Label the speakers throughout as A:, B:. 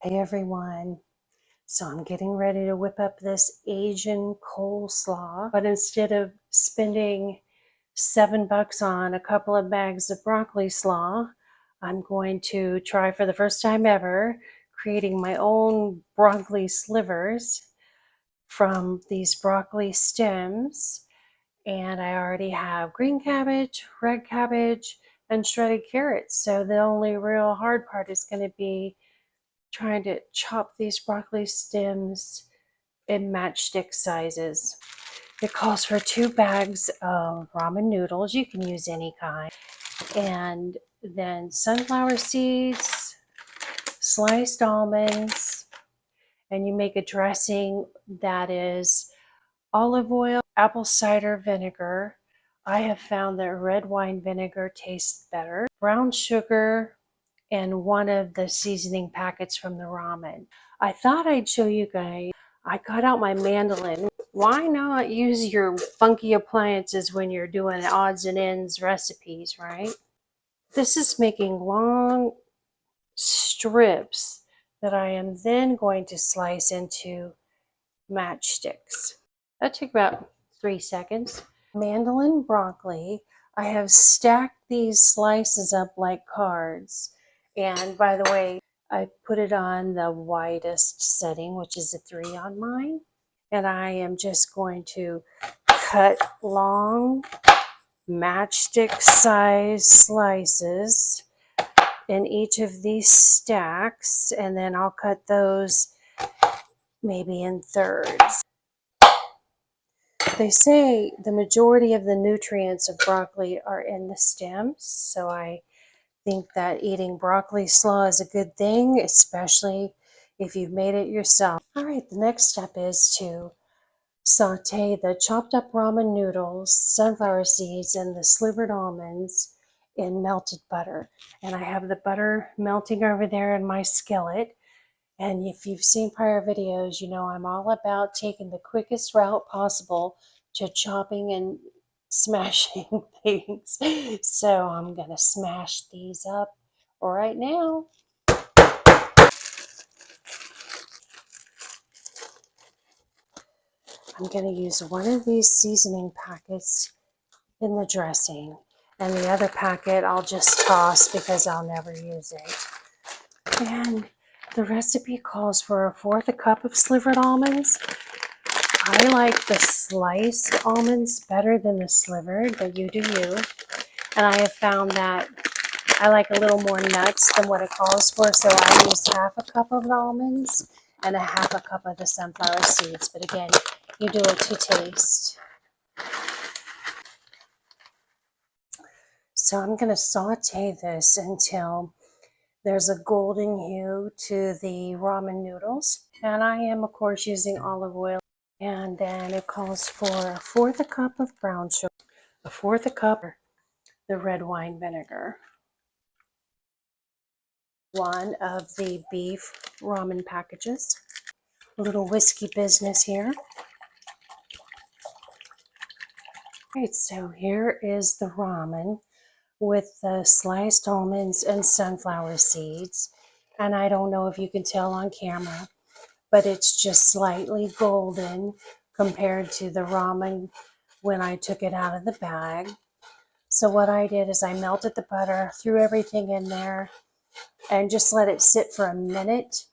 A: Hey everyone, so I'm getting ready to whip up this Asian coleslaw, but instead of spending $7 on a couple of bags of broccoli slaw, I'm going to try for the first time ever creating my own broccoli slivers from these broccoli stems. And I already have green cabbage, red cabbage, and shredded carrots. So the only real hard part is going to be trying to chop these broccoli stems in matchstick sizes. It calls for 2 bags of ramen noodles. You can use any kind. And then sunflower seeds, sliced almonds, and you make a dressing that is olive oil, apple cider vinegar. I have found that red wine vinegar tastes better. Brown sugar, and one of the seasoning packets from the ramen. I thought I'd show you guys. I got out my mandolin. Why not use your funky appliances when you're doing odds and ends recipes, right? This is making long strips that I am then going to slice into matchsticks. That took about 3 seconds. Mandolin broccoli, I have stacked these slices up like cards. And by the way, I put it on the widest setting, which is a 3 on mine. And I am just going to cut long matchstick size slices in each of these stacks. And then I'll cut those maybe in thirds. They say the majority of the nutrients of broccoli are in the stems, so I think that eating broccoli slaw is a good thing, especially if you've made it yourself. All right, the next step is to saute the chopped up ramen noodles, sunflower seeds, and the slivered almonds in melted butter. And I have the butter melting over there in my skillet. And if you've seen prior videos, you know I'm all about taking the quickest route possible to chopping and smashing things. So I'm going to smash these up right now. I'm going to use one of these seasoning packets in the dressing, and the other packet I'll just toss because I'll never use it. And the recipe calls for 1/4 cup of slivered almonds. I like the sliced almonds better than the slivered, but you do you. And I have found that I like a little more nuts than what it calls for, so I used 1/2 cup of the almonds and 1/2 cup of the sunflower seeds. But again, you do it to taste. So I'm going to saute this until there's a golden hue to the ramen noodles. And I am, of course, using olive oil. And then it calls for 1/4 cup of brown sugar, 1/4 cup of the red wine vinegar, 1 of the beef ramen packages, a little whiskey business here. All right, so here is the ramen with the sliced almonds and sunflower seeds. And I don't know if you can tell on camera, but it's just slightly golden compared to the ramen when I took it out of the bag. So what I did is I melted the butter, threw everything in there, and just let it sit for a minute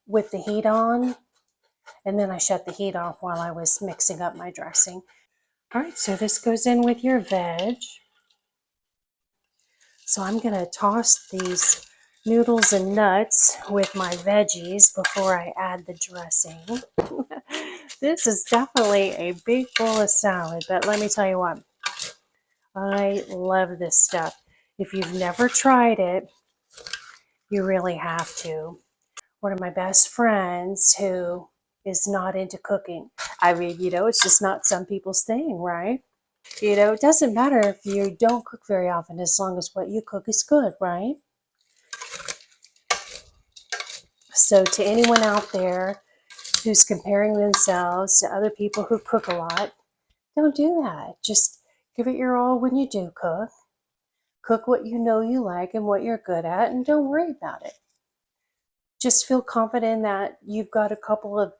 A: with the heat on. And then I shut the heat off while I was mixing up my dressing. All right, so this goes in with your veg. So I'm going to toss these noodles and nuts with my veggies before I add the dressing. This is definitely a big bowl of salad, but let me tell you what, I love this stuff. If you've never tried it, you really have to. One of my best friends who is not into cooking. I mean, you know, it's just not some people's thing, right? You know, it doesn't matter if you don't cook very often as long as what you cook is good, right? So to anyone out there who's comparing themselves to other people who cook a lot, don't do that. Just give it your all when you do cook. Cook what you know you like and what you're good at, and don't worry about it. just feel confident that you've got a couple of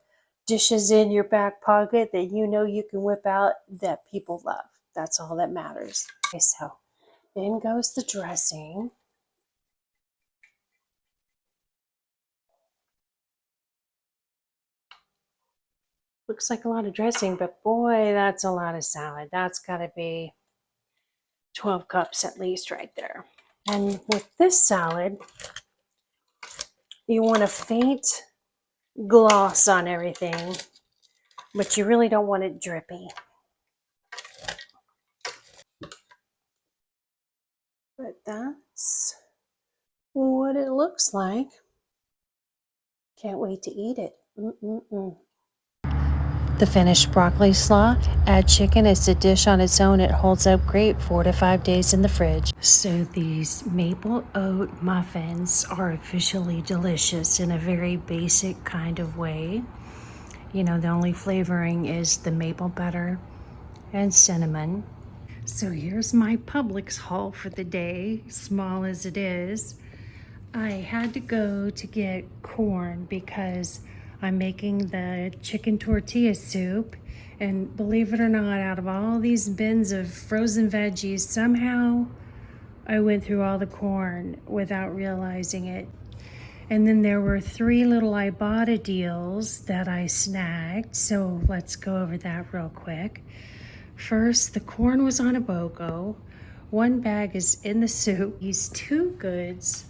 A: dishes in your back pocket that you know you can whip out that people love. That's all that matters. Okay, so in goes the dressing. Looks like a lot of dressing, but boy, that's a lot of salad. That's got to be 12 cups at least right there. And with this salad, you want a faint gloss on everything, but you really don't want it drippy. But that's what it looks like. Can't wait to eat it. The finished broccoli slaw, add chicken. It's a dish on its own. It holds up great 4 to 5 days in the fridge. So these maple oat muffins are officially delicious in a very basic kind of way. You know, the only flavoring is the maple butter and cinnamon. So here's my Publix haul for the day, small as it is. I had to go to get corn because I'm making the chicken tortilla soup, and believe it or not, out of all these bins of frozen veggies, somehow I went through all the corn without realizing it. And then there were 3 little Ibotta deals that I snagged, so let's go over that real quick. First, the corn was on a BOGO. 1 bag is in the soup. These 2 goods,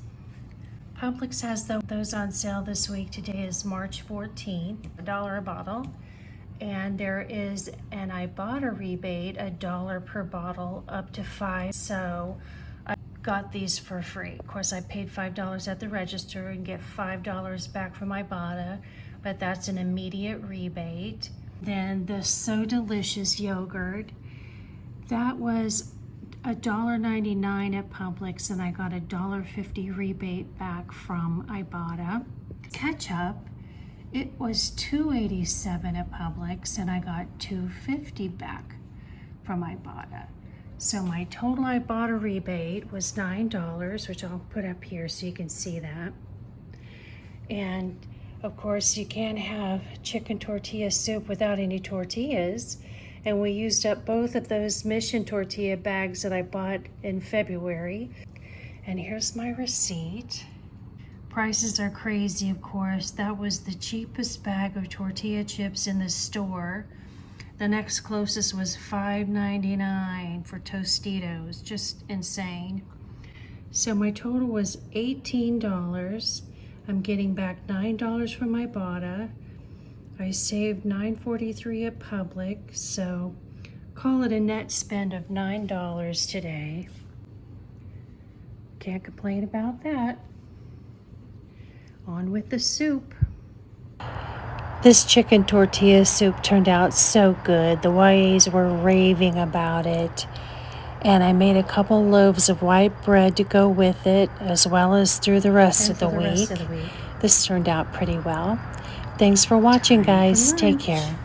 A: Publix has those on sale this week. Today is March 14th, $1 a bottle. And there is an Ibotta rebate, $1 per bottle, up to 5. So I got these for free. Of course, I paid $5 at the register and get $5 back from Ibotta, but that's an immediate rebate. Then the So Delicious yogurt, that was $1.99 at Publix, and I got a $1.50 rebate back from Ibotta. Ketchup, it was $2.87 at Publix, and I got $2.50 back from Ibotta. So my total Ibotta rebate was $9, which I'll put up here so you can see that. And of course, you can't have chicken tortilla soup without any tortillas. And we used up both of those Mission tortilla bags that I bought in February. And here's my receipt. Prices are crazy, of course. That was the cheapest bag of tortilla chips in the store. The next closest was $5.99 for Tostitos. Just insane. So my total was $18. I'm getting back $9 from Ibotta. I saved $9.43 at Publix, so call it a net spend of $9 today. Can't complain about that. On with the soup. This chicken tortilla soup turned out so good. The YAs were raving about it. And I made a couple loaves of white bread to go with it, as well as through the rest of the week. This turned out pretty well. Thanks for watching, guys. Take care.